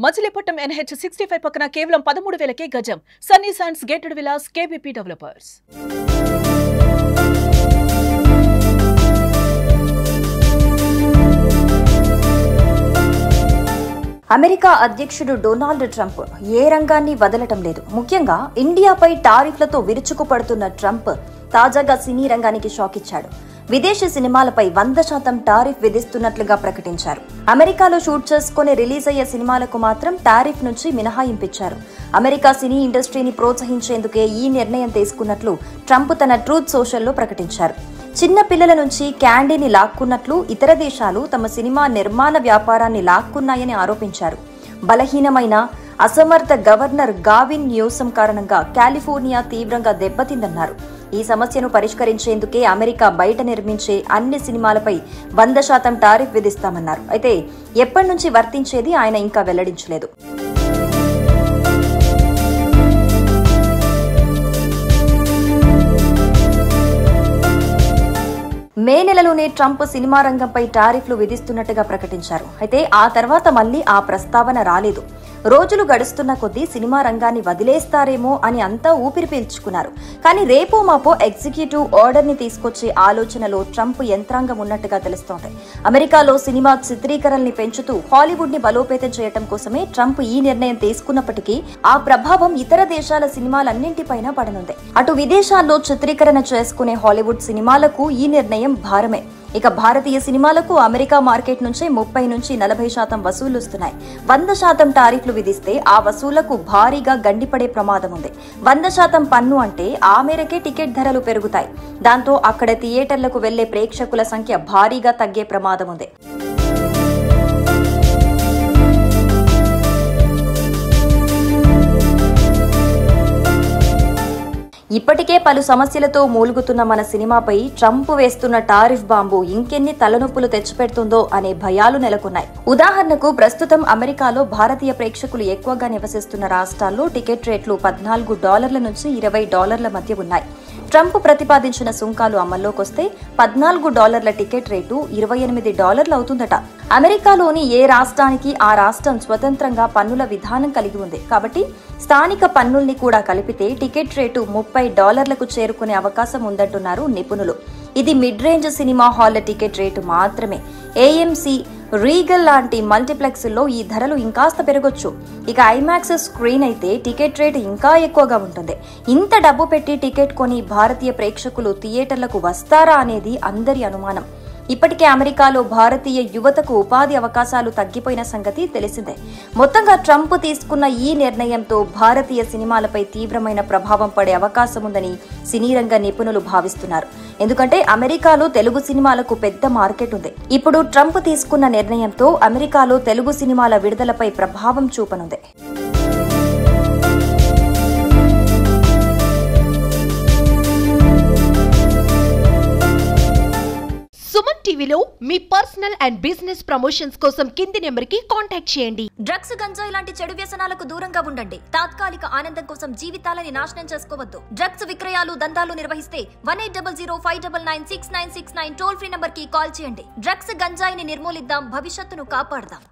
Machilipatnam NH 65 పక్కన కేవలం 13,000కే గజం. Sunny sands gated Vilas KBP developers. America అధ్యక్షుడు డొనాల్డ్ ట్రంప్ ఏ రంగాన్ని వదలటం లేదు. ముఖ్యంగా ఇండియాపై టారిఫ్లతో విరుచుకుపడుతున్న ట్రంప్ తాజాగా సినీ రంగానికి షాక్ ఇచ్చాడు. విదేశీ సినిమాలపై 100% టారిఫ్ విధిస్తున్నట్లుగా ప్రకటించారు. అమెరికాలో షూట్ చేసుకుని రిలీజ్ అయ్యే సినిమాలకు మాత్రం టారిఫ్ నుంచి మినహాయింపించారు. అమెరికా సినీ ఇండస్ట్రీని ప్రోత్సహించేందుకే ఈ నిర్ణయం తీసుకున్నట్లు ట్రంప్ తన ట్రూత్ సోషల్లో ప్రకటించారు. చిన్న పిల్లల నుంచి క్యాండీని లాక్కున్నట్లు ఇతర దేశాలు తమ సినిమా నిర్మాణ వ్యాపారాన్ని లాక్కున్నాయని ఆరోపించారు. బలహీనమైన అసమర్థ గవర్నర్ గావిన్ న్యూసమ్ కారణంగా కాలిఫోర్నియా తీవ్రంగా దెబ్బతిందన్నారు. ఈ సమస్యను పరిష్కరించేందుకే అమెరికా బయట నిర్మించే అన్ని సినిమాలపై 100% టారిఫ్ విధిస్తామన్నారు. అయితే ఎప్పటి నుంచి వర్తించేది ఆయన ఇంకా వెల్లడించలేదు. మే నెలలోనే ట్రంప్ సినిమా రంగంపై టారిఫ్లు విధిస్తున్నట్టుగా ప్రకటించారు. అయితే ఆ తర్వాత మళ్లీ ఆ ప్రస్తావన రాలేదు. రోజులు గడుస్తున్న కొద్దీ సినిమా రంగాన్ని వదిలేస్తారేమో అని అంతా ఊపిరి పీల్చుకున్నారు. కానీ రేపో మాపో ఎగ్జిక్యూటివ్ ఆర్డర్ ని తీసుకొచ్చే ఆలోచనలో ట్రంప్ యంత్రాంగం ఉన్నట్టుగా తెలుస్తోంది. అమెరికాలో సినిమా చిత్రీకరణల్ని పెంచుతూ హాలీవుడ్ ని బలోపేతం చేయడం కోసమే ట్రంప్ ఈ నిర్ణయం తీసుకున్నప్పటికీ ఆ ప్రభావం ఇతర దేశాల సినిమాలన్నింటిపైన పడనుంది. అటు విదేశాల్లో చిత్రీకరణ చేసుకునే హాలీవుడ్ సినిమాలకు ఈ నిర్ణయం భారమే. ఇక భారతీయ సినిమాలకు అమెరికా మార్కెట్ నుంచి 30 నుంచి 40% వసూళ్లు వస్తున్నాయి. 100% టారిఫ్లు విధిస్తే ఆ వసూళ్లకు భారీగా గండిపడే ప్రమాదం ఉంది. 100% పన్ను అంటే ఆ మేరకే టికెట్ ధరలు పెరుగుతాయి. దాంతో అక్కడ థియేటర్లకు వెళ్లే ప్రేక్షకుల సంఖ్య భారీగా తగ్గే ప్రమాదం ఉంది. ఇప్పటికే పలు సమస్యలతో మూలుగుతున్న మన సినిమాపై ట్రంప్ వేస్తున్న టారిఫ్ బాంబు ఇంకెన్ని తలనొప్పులు తెచ్చిపెడుతుందో అనే భయాలు నెలకొన్నాయి. ఉదాహరణకు ప్రస్తుతం అమెరికాలో భారతీయ ప్రేక్షకులు ఎక్కువగా నివసిస్తున్న రాష్ట్రాల్లో టికెట్ రేట్లు $14 నుంచి $20 మధ్య ఉన్నాయి. ట్రంప్ ప్రతిపాదించిన సుంకాలు అమల్లోకొస్తే $14 టికెట్ రేటు $28 అవుతుందట. అమెరికాలోని ఏ రాష్ట్రానికి ఆ రాష్ట్రం స్వతంత్రంగా పన్నుల విధానం కలిగి ఉంది. కాబట్టి స్థానిక పన్నుల్ని కూడా కలిపితే టికెట్ రేటు $30లకు చేరుకునే అవకాశం ఉందంటున్నారు నిపుణులు. ఇది మిడ్ రేంజ్ సినిమా హాల్ల టికెట్ రేటు మాత్రమే. AMC, రీగల్ లాంటి మల్టీప్లెక్స్ల్లో ఈ ధరలు ఇంకాస్త పెరగొచ్చు. ఇక ఐమాక్స్ స్క్రీన్ అయితే టికెట్ రేటు ఇంకా ఎక్కువగా ఉంటుంది. ఇంత డబ్బు పెట్టి టికెట్ కొని భారతీయ ప్రేక్షకులు థియేటర్లకు వస్తారా అనేది అందరి అనుమానం. ఇప్పటికే అమెరికాలో భారతీయ యువతకు ఉపాధి అవకాశాలు తగ్గిపోయిన సంగతి తెలిసిందే. మొత్తంగా ట్రంప్ తీసుకున్న ఈ నిర్ణయంతో భారతీయ సినిమాలపై తీవ్రమైన ప్రభావం పడే అవకాశం ఉందని సినీ రంగ నిపుణులు భావిస్తున్నారు. ఎందుకంటే అమెరికాలో తెలుగు సినిమాలకు పెద్ద మార్కెట్ ఉంది. ఇప్పుడు ట్రంప్ తీసుకున్న నిర్ణయంతో అమెరికాలో తెలుగు సినిమాల విడుదలపై ప్రభావం చూపనుంది. సుమన్ టీవీలో మీ పర్సనల్ అండ్ బిజినెస్ ప్రమోషన్స్ కోసం కింది నెంబర్కి కాంటాక్ట్ చేయండి. డ్రగ్స్, గంజాయి లాంటి చెడు వ్యసనాలకు దూరంగా ఉండండి. తాత్కాలిక ఆనందం కోసం జీవితాలని నాశనం చేసుకోవద్దు. డ్రగ్స్ విక్రయాలు, దందాలు నిర్వహిస్తే 1800599696 టోల్ ఫ్రీ నంబర్ కి కాల్ చేయండి. డ్రగ్స్, గంజాయిని నిర్మూలిద్దాం, భవిష్యత్తును కాపాడదాం.